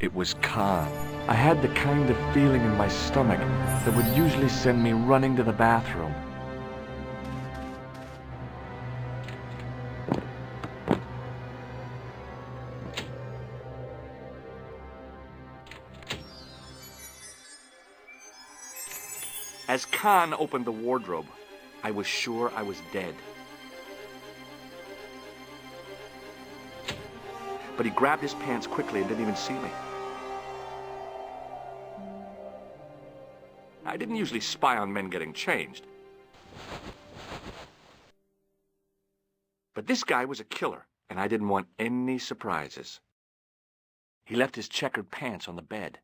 It was Khan. I had the kind of feeling in my stomach that would usually send me running to the bathroom. As Khan opened the wardrobe, I was sure I was dead. But he grabbed his pants quickly and didn't even see me. I didn't usually spy on men getting changed. But this guy was a killer, and I didn't want any surprises. He left his checkered pants on the bed.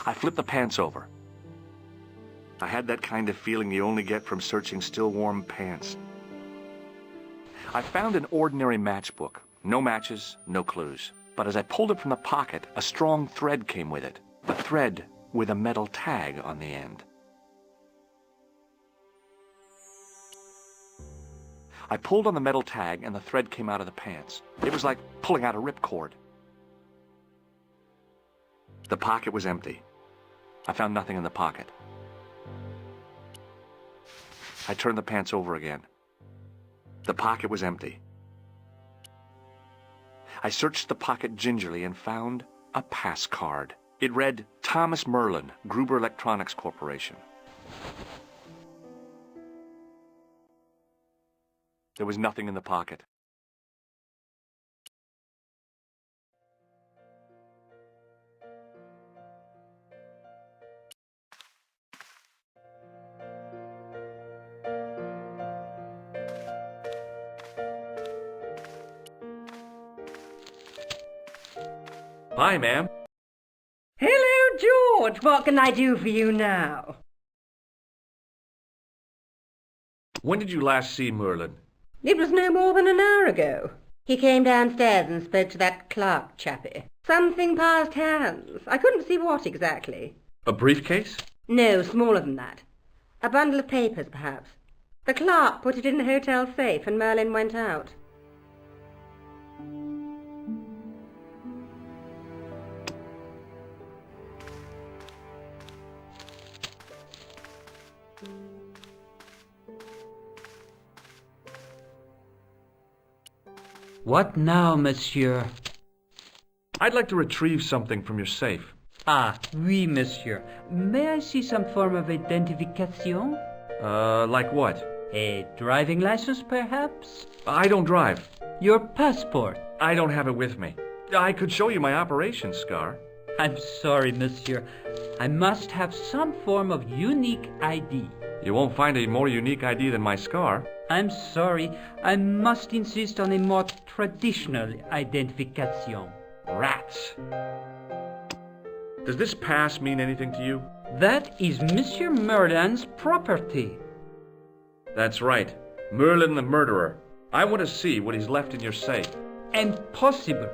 I flipped the pants over. I had that kind of feeling you only get from searching still warm pants. I found an ordinary matchbook. No matches, no clues. But as I pulled it from the pocket, a strong thread came with it. A thread with a metal tag on the end. I pulled on the metal tag and the thread came out of the pants. It was like pulling out a ripcord. The pocket was empty. I found nothing in the pocket. I turned the pants over again. The pocket was empty. I searched the pocket gingerly and found a pass card. It read, Thomas Merlin, Gruber Electronics Corporation. There was nothing in the pocket. Hi, ma'am. Hello, George. What can I do for you now? When did you last see Merlin? It was no more than an hour ago. He came downstairs and spoke to that clerk chappie. Something passed hands. I couldn't see what exactly. A briefcase? No, smaller than that. A bundle of papers, perhaps. The clerk put it in the hotel safe and Merlin went out. What now, monsieur? I'd like to retrieve something from your safe. Ah, oui, monsieur. May I see some form of identification? Like what? A driving license, perhaps? I don't drive. Your passport? I don't have it with me. I could show you my operation scar. I'm sorry, monsieur. I must have some form of unique ID. You won't find a more unique ID than my scar. I'm sorry. I must insist on a more traditional identification. Rats. Does this pass mean anything to you? That is Monsieur Merlin's property. That's right. Merlin the murderer. I want to see what he's left in your safe. Impossible.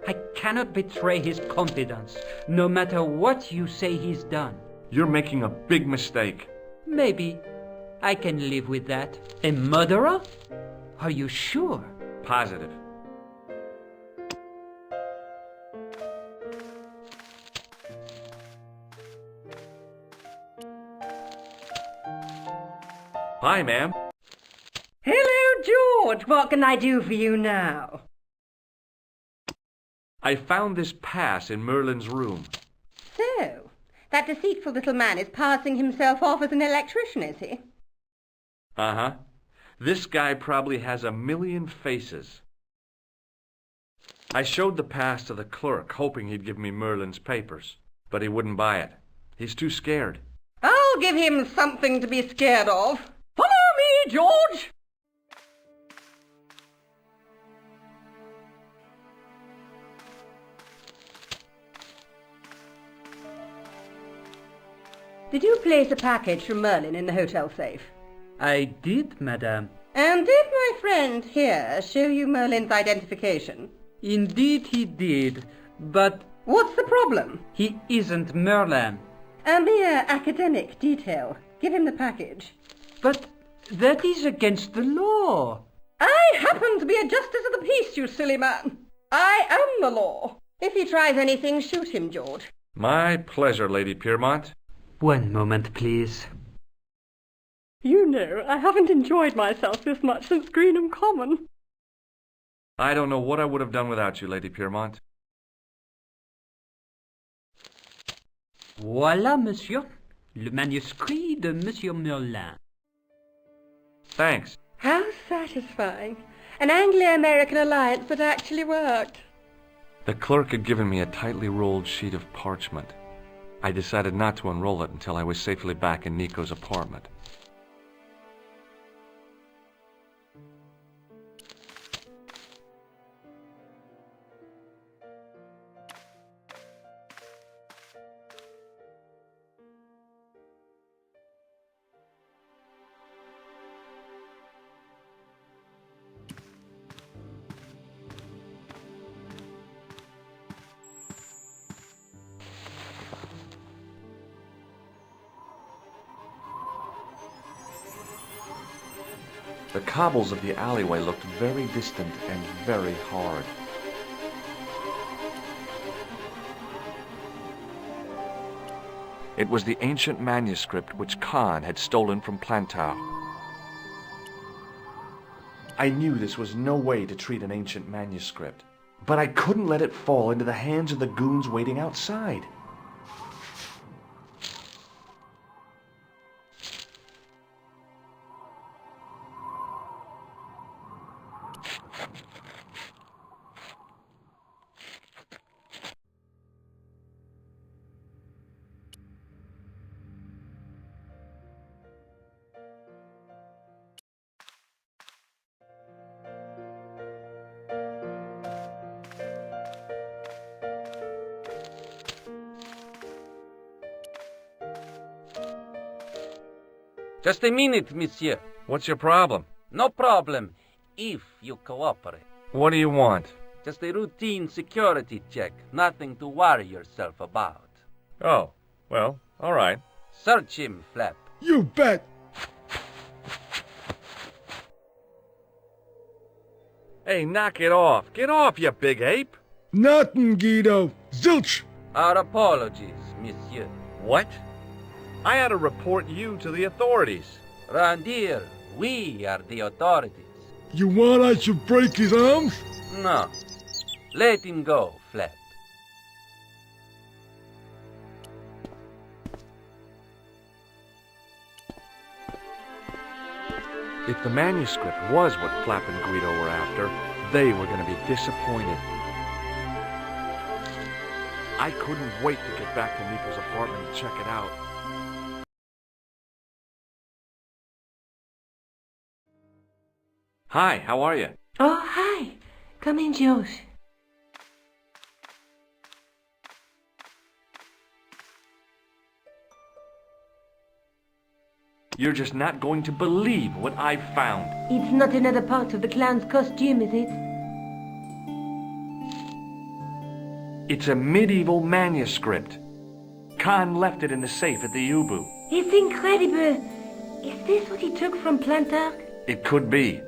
I cannot betray his confidence, no matter what you say he's done. You're making a big mistake. Maybe. I can live with that. A murderer? Are you sure? Positive. Hi, ma'am. Hello, George. What can I do for you now? I found this pass in Merlin's room. So, that deceitful little man is passing himself off as an electrician, is he? Uh-huh. This guy probably has 1,000,000 faces. I showed the pass to the clerk, hoping he'd give me Merlin's papers. But he wouldn't buy it. He's too scared. I'll give him something to be scared of. Follow me, George! Did you place a package from Merlin in the hotel safe? I did, madame. And did my friend here show you Merlin's identification? Indeed he did, but What's the problem? he isn't Merlin. A mere academic detail. Give him the package. But that is against the law. I happen to be a justice of the peace, you silly man. I am the law. If he tries anything, shoot him, George. My pleasure, Lady Piermont. One moment, please. You know, I haven't enjoyed myself this much since Greenham Common. I don't know what I would have done without you, Lady Piermont. Voilà, monsieur. Le manuscrit de Monsieur Merlin. Thanks. How satisfying. An Anglo-American alliance that actually worked. The clerk had given me a tightly rolled sheet of parchment. I decided not to unroll it until I was safely back in Nico's apartment. The cobbles of the alleyway looked very distant and very hard. It was the ancient manuscript which Khan had stolen from Plantar. I knew this was no way to treat an ancient manuscript, but I couldn't let it fall into the hands of the goons waiting outside. Just a minute, monsieur. What's your problem? No problem, if you cooperate. What do you want? Just a routine security check. Nothing to worry yourself about. Oh, well, all right. Search him, Flap. You bet. Hey, knock it off. Get off, you big ape. Nothing, Guido. Zilch. Our apologies, monsieur. What? I had to report you to the authorities. Round here, we are the authorities. You want I should break his arms? No. Let him go, Flap. If the manuscript was what Flap and Guido were after, they were going to be disappointed. I couldn't wait to get back to Nico's apartment and check it out. Hi, how are you? Oh, hi. Come in, George. You're just not going to believe what I found. It's not another part of the clown's costume, is it? It's a medieval manuscript. Khan left it in the safe at the Ubu. It's incredible. Is this what he took from Plantar? It could be,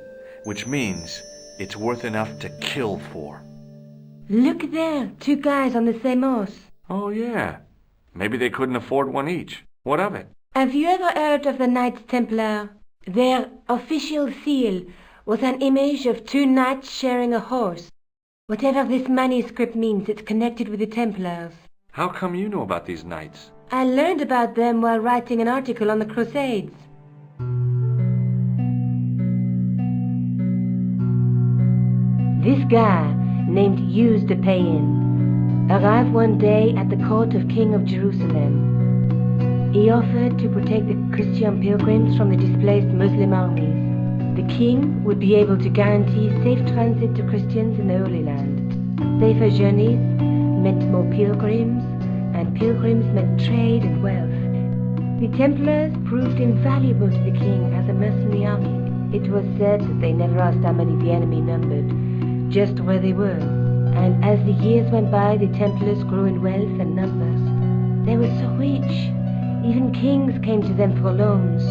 which means it's worth enough to kill for. Look there, two guys on the same horse. Oh, yeah. Maybe they couldn't afford one each. What of it? Have you ever heard of the Knights Templar? Their official seal was an image of two knights sharing a horse. Whatever this manuscript means, it's connected with the Templars. How come you know about these knights? I learned about them while writing an article on the Crusades. This guy, named Hughes de Payen, arrived one day at the court of King of Jerusalem. He offered to protect the Christian pilgrims from the displaced Muslim armies. The king would be able to guarantee safe transit to Christians in the Holy Land. Safer journeys meant more pilgrims, and pilgrims meant trade and wealth. The Templars proved invaluable to the king as a mercenary army. It was said that they never asked how many the enemy numbered, just where they were. And as the years went by, the Templars grew in wealth and numbers. They were so rich, even kings came to them for loans.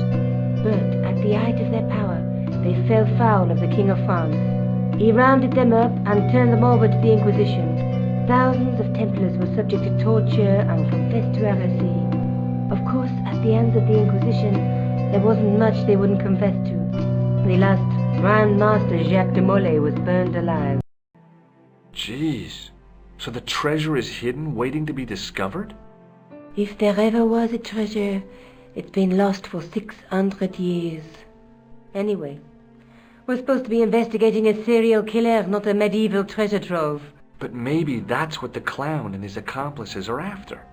But at the height of their power, they fell foul of the King of France. He rounded them up and turned them over to the Inquisition. Thousands of Templars were subject to torture and confessed to heresy. Of course, at the hands of the Inquisition, there wasn't much they wouldn't confess to. The last Grand Master Jacques de Molay was burned alive. Jeez. So the treasure is hidden, waiting to be discovered? If there ever was a treasure, it's been lost for 600 years. Anyway, we're supposed to be investigating a serial killer, not a medieval treasure trove. But maybe that's what the clown and his accomplices are after.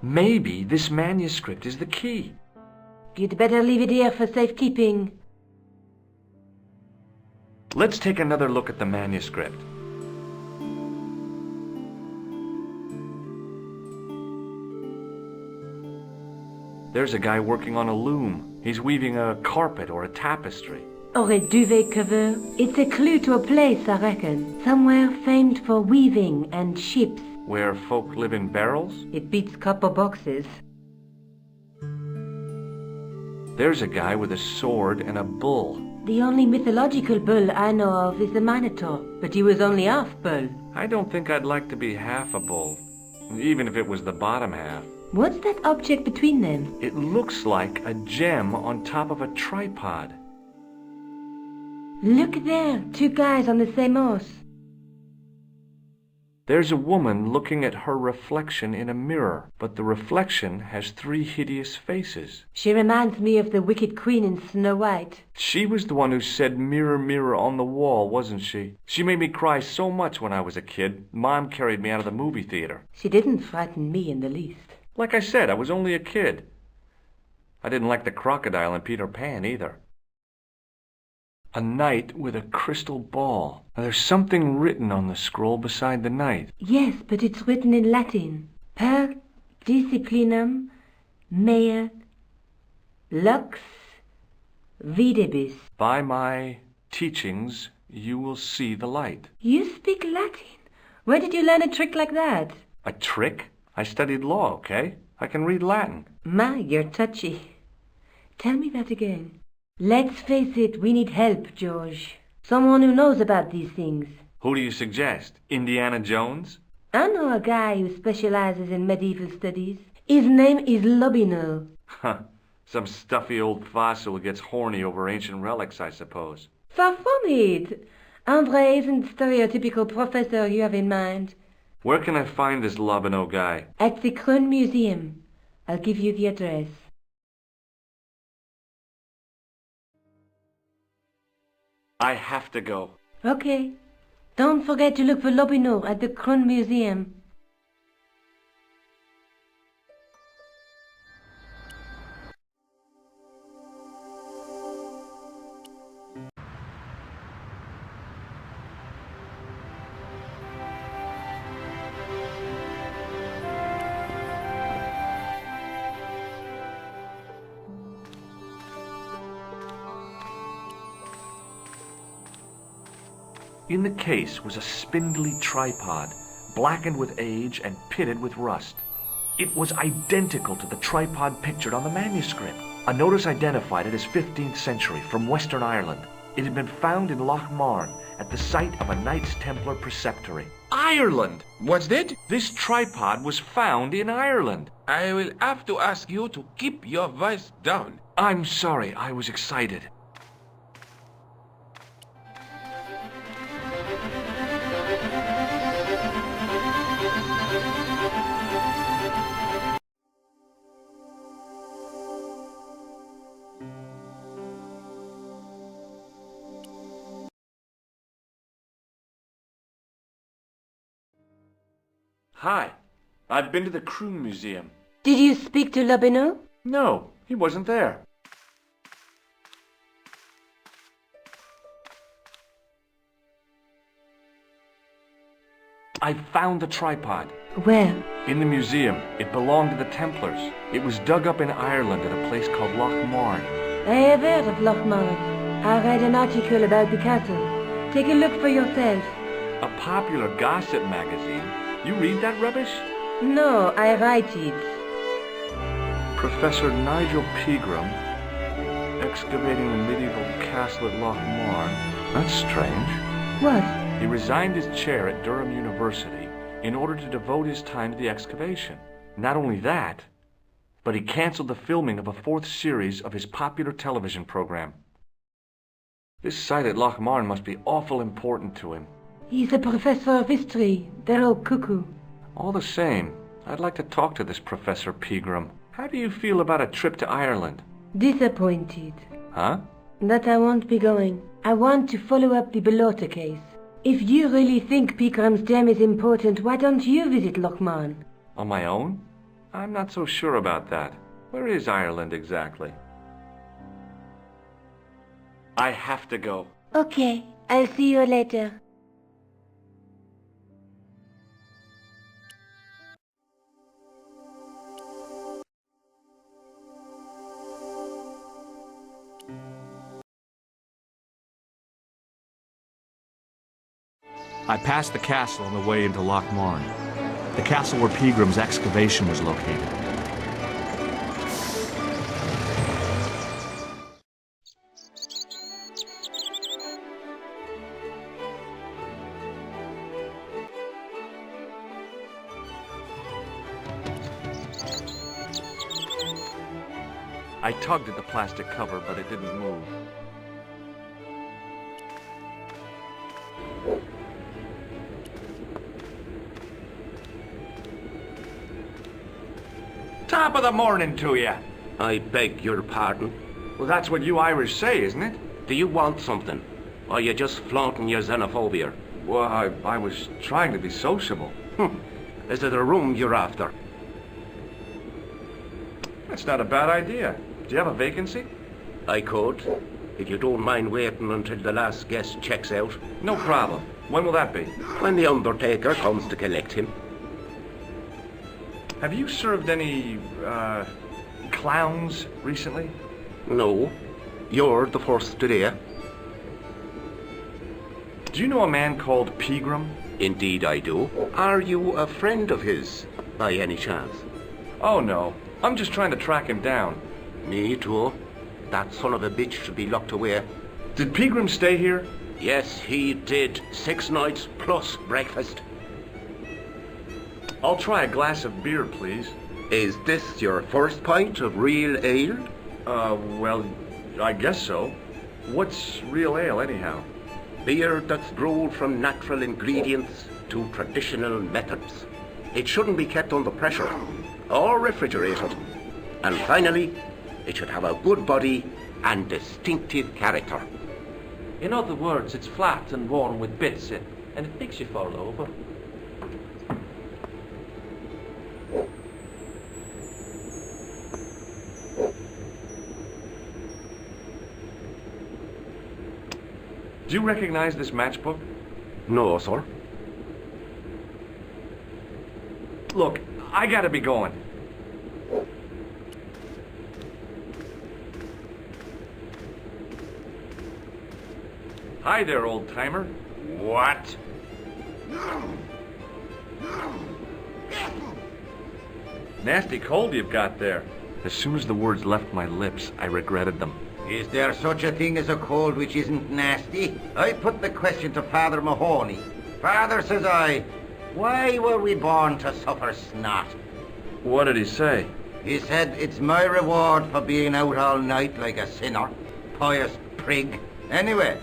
Maybe this manuscript is the key. You'd better leave it here for safekeeping. Let's take another look at the manuscript. There's a guy working on a loom. He's weaving a carpet or a tapestry. Or a duvet cover. It's a clue to a place, I reckon. Somewhere famed for weaving and ships. Where folk live in barrels? It beats copper boxes. There's a guy with a sword and a bull. The only mythological bull I know of is the Minotaur, but he was only half bull. I don't think I'd like to be half a bull, even if it was the bottom half. What's that object between them? It looks like a gem on top of a tripod. Look there, two guys on the same horse. There's a woman looking at her reflection in a mirror, but the reflection has 3 hideous faces. She reminds me of the wicked queen in Snow White. She was the one who said, "Mirror, mirror on the wall," wasn't she? She made me cry so much when I was a kid. Mom carried me out of the movie theater. She didn't frighten me in the least. Like I said, I was only a kid. I didn't like the crocodile in Peter Pan either. A knight with a crystal ball. Now, there's something written on the scroll beside the knight. Yes, but it's written in Latin. Per disciplinam mea lux videbis. By my teachings, you will see the light. You speak Latin? Where did you learn a trick like that? A trick? I studied law, okay? I can read Latin. My, you're touchy. Tell me that again. Let's face it, we need help, George. Someone who knows about these things. Who do you suggest? Indiana Jones? I know a guy who specializes in medieval studies. His name is Lobineau. Huh. Some stuffy old fossil who gets horny over ancient relics, I suppose. Far from it. André isn't the stereotypical professor you have in mind. Where can I find this Lobineau guy? At the Kroon Museum. I'll give you the address. I have to go. Okay. Don't forget to look for Lobineau at the Kroon Museum. In the case was a spindly tripod, blackened with age and pitted with rust. It was identical to the tripod pictured on the manuscript. A notice identified it as 15th century from Western Ireland. It had been found in Loch Marne at the site of a Knights Templar preceptory. Ireland! What's that? This tripod was found in Ireland. I will have to ask you to keep your voice down. I'm sorry, I was excited. Hi, I've been to the Kroon Museum. Did you speak to Lobineau? No, he wasn't there. I found the tripod. Where? In the museum. It belonged to the Templars. It was dug up in Ireland at a place called Loch Marne. I have heard of Loch Marne. I read an article about the castle. Take a look for yourself. A popular gossip magazine? You read that rubbish? No, I write it. Professor Nigel Pegram, excavating the medieval castle at Lochmarn. That's strange. What? He resigned his chair at Durham University in order to devote his time to the excavation. Not only that, but he canceled the filming of a 4th series of his popular television program. This site at Lochmarn must be awful important to him. He's a professor of history. They're all cuckoo. All the same, I'd like to talk to this Professor Pegram. How do you feel about a trip to Ireland? Disappointed. Huh? That I won't be going. I want to follow up the Bellotta case. If you really think Pegram's gem is important, why don't you visit Lochmarn? On my own? I'm not so sure about that. Where is Ireland exactly? I have to go. Okay, I'll see you later. I passed the castle on the way into Lochmarn, the castle where Pegram's excavation was located. I tugged at the plastic cover, but it didn't move. Top of the morning to you. I beg your pardon. Well, that's what you Irish say, isn't it? Do you want something? Or are you just flaunting your xenophobia? Well, I was trying to be sociable. Is it a room you're after? That's not a bad idea. Do you have a vacancy? I could, if you don't mind waiting until the last guest checks out. No problem. When will that be? When the undertaker comes to collect him. Have you served any, clowns recently? No, you're the first today. Do you know a man called Pegram? Indeed I do. Are you a friend of his, by any chance? Oh, no. I'm just trying to track him down. Me too. That son of a bitch should be locked away. Did Pegram stay here? Yes, he did. 6 nights plus breakfast. I'll try a glass of beer, please. Is this your first pint of real ale? Well, I guess so. What's real ale, anyhow? Beer that's brewed from natural ingredients to traditional methods. It shouldn't be kept under pressure or refrigerated. And finally, it should have a good body and distinctive character. In other words, it's flat and worn with bits in, and it makes you fall over. Do you recognize this matchbook? No, sir. Look, I gotta be going. Hi there, old-timer. What? Nasty cold you've got there. As soon as the words left my lips, I regretted them. Is there such a thing as a cold which isn't nasty? I put the question to Father Mahoney. Father, says I, why were we born to suffer snot? What did he say? He said, it's my reward for being out all night like a sinner. Pious prig. Anyway,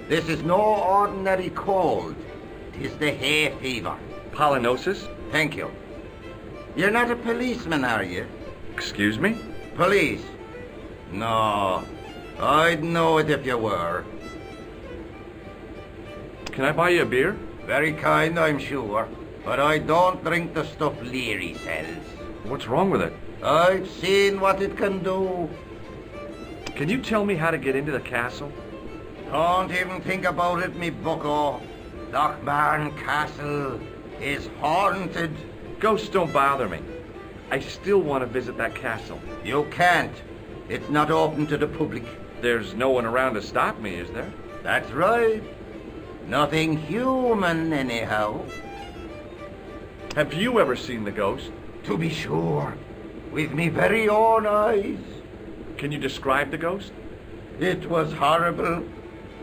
this is no ordinary cold. 'Tis the hay fever. Pollinosis? Thank you. You're not a policeman, are you? Excuse me? Police? No. I'd know it if you were. Can I buy you a beer? Very kind, I'm sure. But I don't drink the stuff Leary sells. What's wrong with it? I've seen what it can do. Can you tell me how to get into the castle? Don't even think about it, me bucko. Lochmarn Castle is haunted. Ghosts don't bother me. I still want to visit that castle. You can't. It's not open to the public. There's no one around to stop me, is there? That's right. Nothing human, anyhow. Have you ever seen the ghost? To be sure. With me very own eyes. Can you describe the ghost? It was horrible.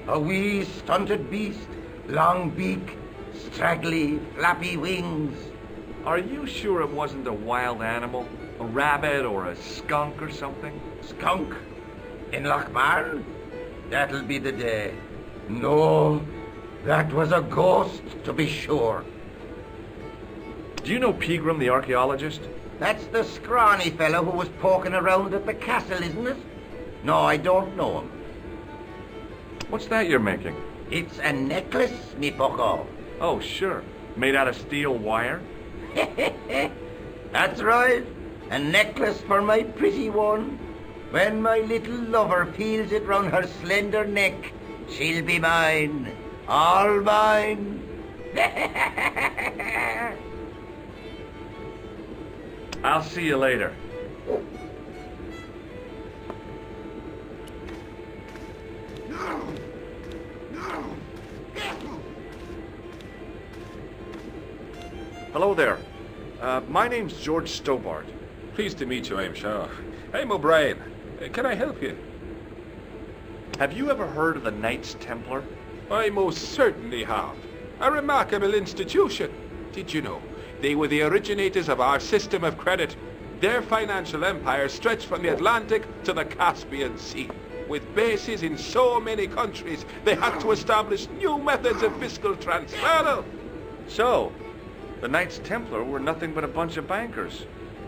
A wee stunted beast, long beak, straggly, flappy wings. Are you sure it wasn't a wild animal? A rabbit or a skunk or something? Skunk? In Lochmarn? That'll be the day. No, that was a ghost, to be sure. Do you know Pegram, the archaeologist? That's the scrawny fellow who was poking around at the castle, isn't it? No, I don't know him. What's that you're making? It's a necklace, me bucko. Oh, sure. Made out of steel wire? That's right. A necklace for my pretty one. When my little lover feels it round her slender neck, she'll be mine. All mine. I'll see you later. Hello there. My name's George Stobart. Pleased to meet you, I'm sure. I'm O'Brien. Can I help you? Have you ever heard of the Knights Templar? I most certainly have. A remarkable institution. Did you know? They were the originators of our system of credit. Their financial empire stretched from the Atlantic to the Caspian Sea. With bases in so many countries, they had to establish new methods of fiscal transfer. So, the Knights Templar were nothing but a bunch of bankers.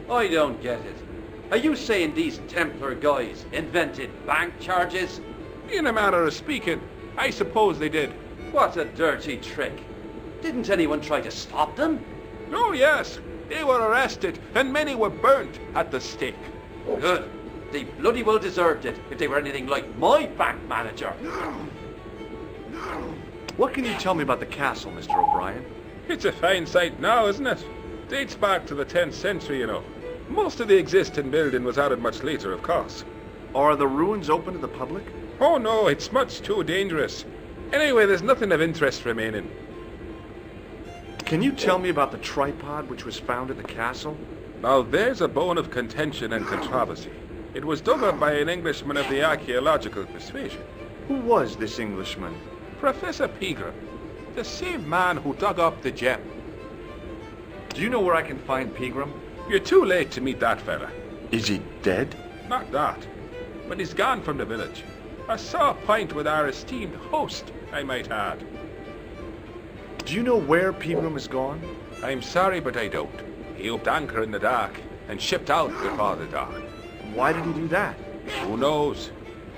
I don't get it. Are you saying these Templar guys invented bank charges? In a manner of speaking, I suppose they did. What a dirty trick. Didn't anyone try to stop them? Oh yes, they were arrested and many were burnt at the stake. Good. They bloody well deserved it if they were anything like my bank manager. What can you tell me about the castle, Mr. O'Brien? It's a fine sight now, isn't it? Dates back to the 10th century, you know. Most of the existing building was added much later, of course. Are the ruins open to the public? Oh no, it's much too dangerous. Anyway, there's nothing of interest remaining. Can you tell me about the tripod which was found at the castle? Now there's a bone of contention and controversy. It was dug up by an Englishman of the archaeological persuasion. Who was this Englishman? Professor Pegram, the same man who dug up the gem. Do you know where I can find Pegram? You're too late to meet that fella. Is he dead? Not that, but he's gone from the village. A sore point with our esteemed host, I might add. Do you know where Pegram is gone? I'm sorry, but I don't. He upped anchor in the dark and shipped out before the dawn. Why did he do that? Who knows?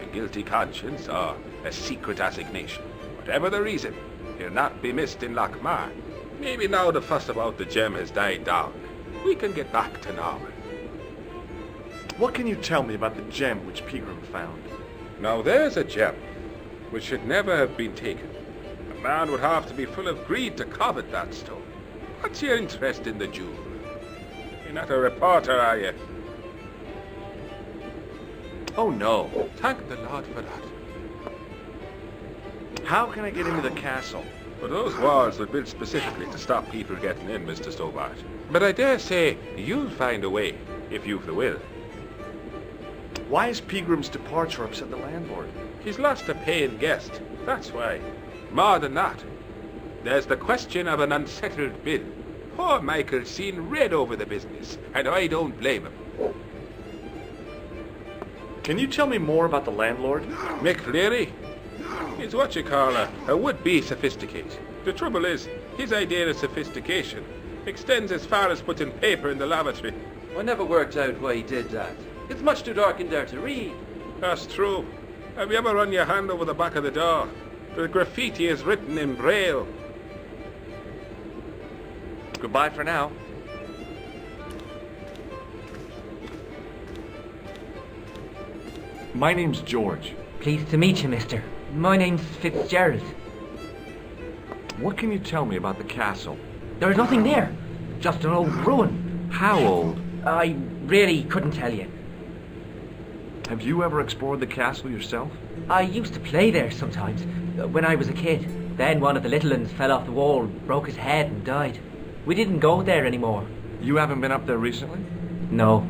A guilty conscience or a secret assignation. Whatever the reason, he'll not be missed in Lochmarn. Maybe now the fuss about the gem has died down, we can get back to normal. What can you tell me about the gem which Pegram found? Now there's a gem which should never have been taken. A man would have to be full of greed to covet that stone. What's your interest in the jewel? You're not a reporter, are you? Oh no. Thank the Lord for that. How can I get into the castle? But those walls were built specifically to stop people getting in, Mr. Stobart. But I dare say you'll find a way, if you've the will. Why is Pegram's departure upset the landlord? He's lost a paying guest, that's why. More than that, there's the question of an unsettled bill. Poor Michael's seen red over the business, and I don't blame him. Can you tell me more about the landlord? Mick Leary? He's what you call a would-be sophisticate. The trouble is, his idea of sophistication extends as far as putting paper in the lavatory. I never worked out why he did that. It's much too dark in there to read. That's true. Have you ever run your hand over the back of the door? The graffiti is written in Braille. Goodbye for now. My name's George. Pleased to meet you, mister. My name's Fitzgerald. What can you tell me about the castle? There's nothing there. Just an old ruin. How old? I really couldn't tell you. Have you ever explored the castle yourself? I used to play there sometimes, when I was a kid. Then one of the little ones fell off the wall, broke his head and died. We didn't go there anymore. You haven't been up there recently? No.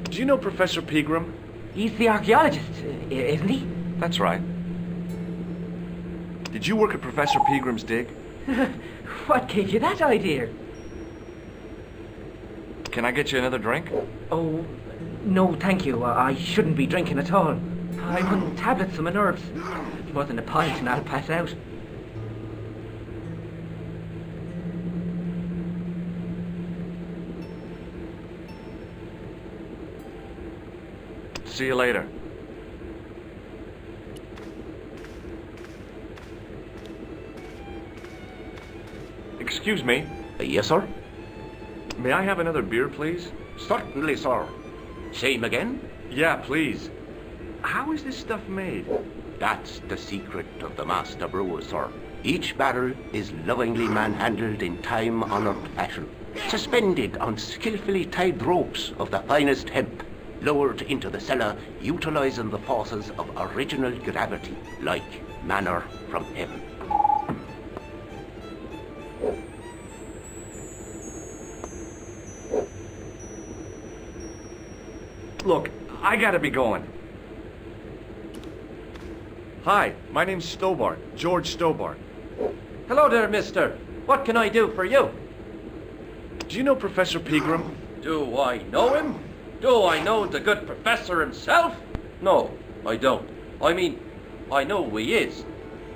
Do you know Professor Pegram? He's the archaeologist, isn't he? That's right. Did you work at Professor Pegram's dig? What gave you that idea? Can I get you another drink? Oh, no thank you. I shouldn't be drinking at all. I'm on tablets for my nerves. More than a pint and I'll pass out. See you later. Excuse me. Yes, sir? May I have another beer, please? Certainly, sir. Same again? Yeah, please. How is this stuff made? That's the secret of the master brewer, sir. Each barrel is lovingly manhandled in time-honored fashion, suspended on skillfully tied ropes of the finest hemp, lowered into the cellar, utilizing the forces of original gravity, like manna from heaven. Look, I gotta be going. Hi, my name's Stobart, George Stobart. Hello there, mister. What can I do for you? Do you know Professor Pegram? Do I know him? Do I know the good professor himself? No, I don't. I mean, I know who he is,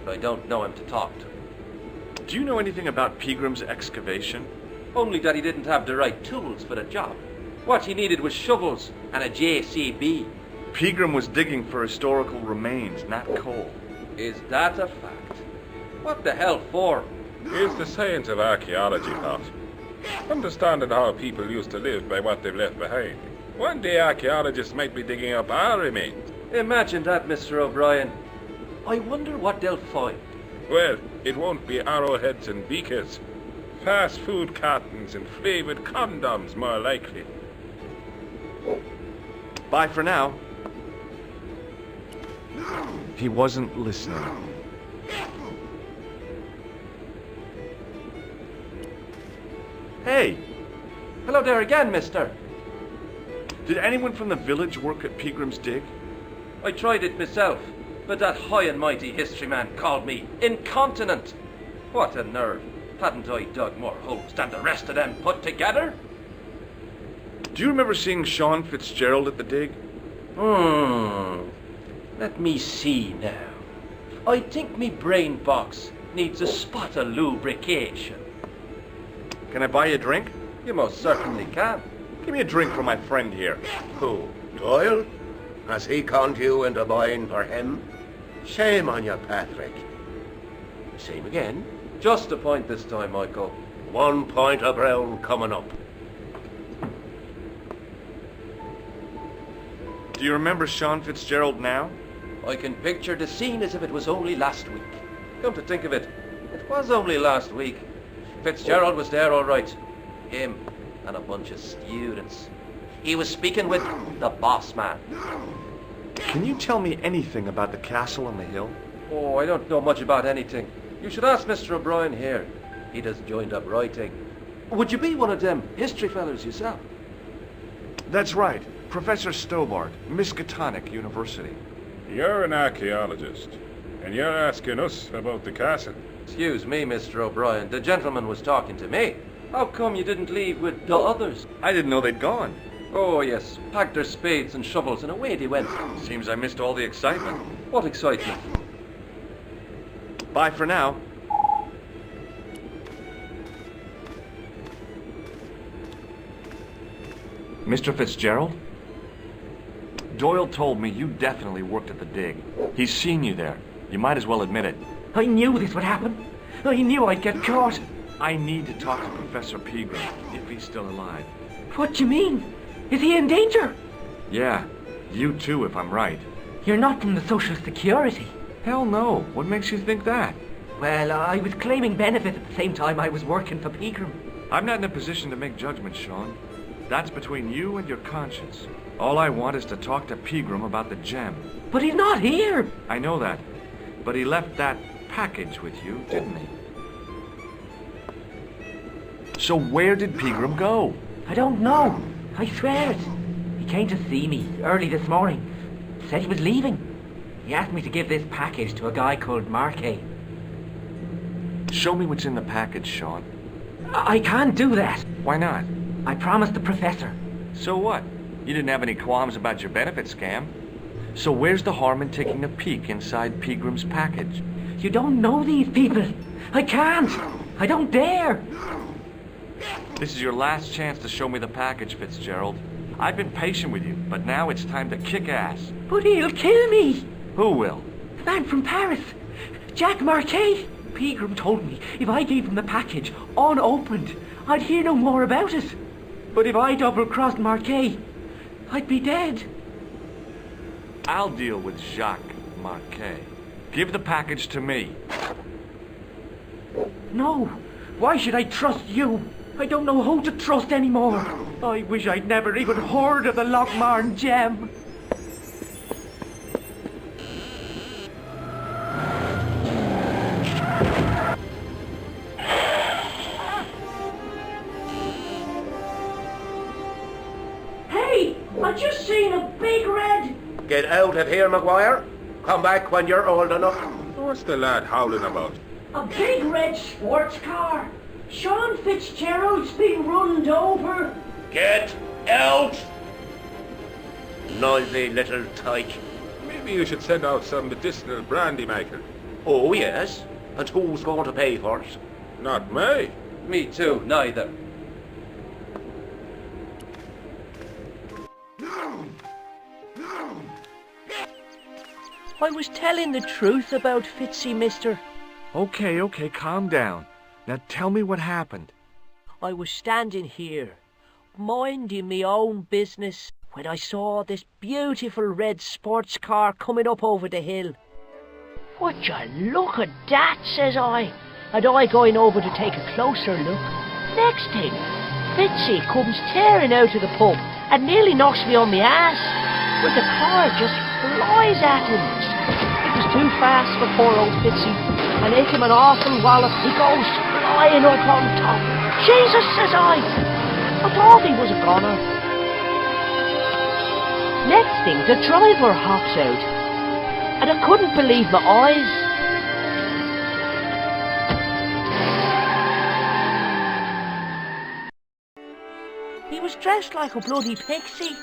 but I don't know him to talk to. Do you know anything about Pegram's excavation? Only that he didn't have the right tools for the job. What he needed was shovels and a JCB. Pegram was digging for historical remains, not coal. Is that a fact? What the hell for? It's the science of archaeology, Pat. Understanding how people used to live by what they've left behind. One day archaeologists might be digging up our remains. Imagine that, Mr. O'Brien. I wonder what they'll find. Well, it won't be arrowheads and beakers. Fast food cartons and flavored condoms, more likely. Bye for now. He wasn't listening. Hey! Hello there again, mister. Did anyone from the village work at Pegram's dig? I tried it myself, but that high and mighty history man called me incontinent. What a nerve. Hadn't I dug more holes than the rest of them put together? Do you remember seeing Sean Fitzgerald at the dig? Let me see now. I think me brain box needs a spot of lubrication. Can I buy you a drink? You most certainly can. Give me a drink for my friend here. Who, Doyle? Has he conned you into buying for him? Shame on you, Patrick. Same again? Just a point this time, Michael. 1 point of brown coming up. Do you remember Sean Fitzgerald now? I can picture the scene as if it was only last week. Come to think of it, it was only last week. Fitzgerald was there all right. Him and a bunch of students. He was speaking with the boss man. Can you tell me anything about the castle on the hill? Oh, I don't know much about anything. You should ask Mr. O'Brien here. He does joined-up writing. Would you be one of them history fellas yourself? That's right. Professor Stobart, Miskatonic University. You're an archaeologist, and you're asking us about the castle. Excuse me, Mr. O'Brien. The gentleman was talking to me. How come you didn't leave with the others? I didn't know they'd gone. Oh, yes. Packed their spades and shovels and away they went. Seems I missed all the excitement. What excitement? Bye for now. Mr. Fitzgerald? Doyle told me you definitely worked at the dig. He's seen you there. You might as well admit it. I knew this would happen. I knew I'd get caught. I need to talk to Professor Pegram, if he's still alive. What do you mean? Is he in danger? Yeah, you too, if I'm right. You're not from the Social Security. Hell no. What makes you think that? Well, I was claiming benefit at the same time I was working for Pegram. I'm not in a position to make judgments, Sean. That's between you and your conscience. All I want is to talk to Pegram about the gem. But he's not here. I know that. But he left that package with you, didn't he? So where did Pegram go? I don't know. I swear it. He came to see me early this morning. Said he was leaving. He asked me to give this package to a guy called Marquet. Show me what's in the package, Sean. I can't do that. Why not? I promised the professor. So what? You didn't have any qualms about your benefit scam. So where's the harm in taking a peek inside Pegram's package? You don't know these people. I can't. I don't dare. This is your last chance to show me the package, Fitzgerald. I've been patient with you, but now it's time to kick ass. But he'll kill me. Who will? The man from Paris. Jack Marquet. Pegram told me if I gave him the package unopened, I'd hear no more about it. But if I double-crossed Marquet, I'd be dead. I'll deal with Jacques Marquet. Give the package to me. No. Why should I trust you? I don't know who to trust anymore. I wish I'd never even heard of the Lochmarn gem. Hey, I just seen a big red... Get out of here, Maguire. Come back when you're old enough. What's the lad howling about? A big red sports car. Sean Fitzgerald's been runned over. Get out! Noisy little tyke. Maybe you should send out some medicinal brandy maker. Oh, yes. And who's going to pay for it? Not me. Me too, neither. I was telling the truth about Fitzy, mister. Okay, calm down. Now tell me what happened. I was standing here, minding me own business, when I saw this beautiful red sports car coming up over the hill. Would you look at that, says I, and I going over to take a closer look. Next thing, Fitzy comes tearing out of the pub and nearly knocks me on my ass, but the car just flies at him. It was too fast for poor old Fitzy, and hit him an awful wallop. He goes flying up on top. Jesus, says I thought he was a goner. Next thing, the driver hops out, and I couldn't believe my eyes. He was dressed like a bloody pixie.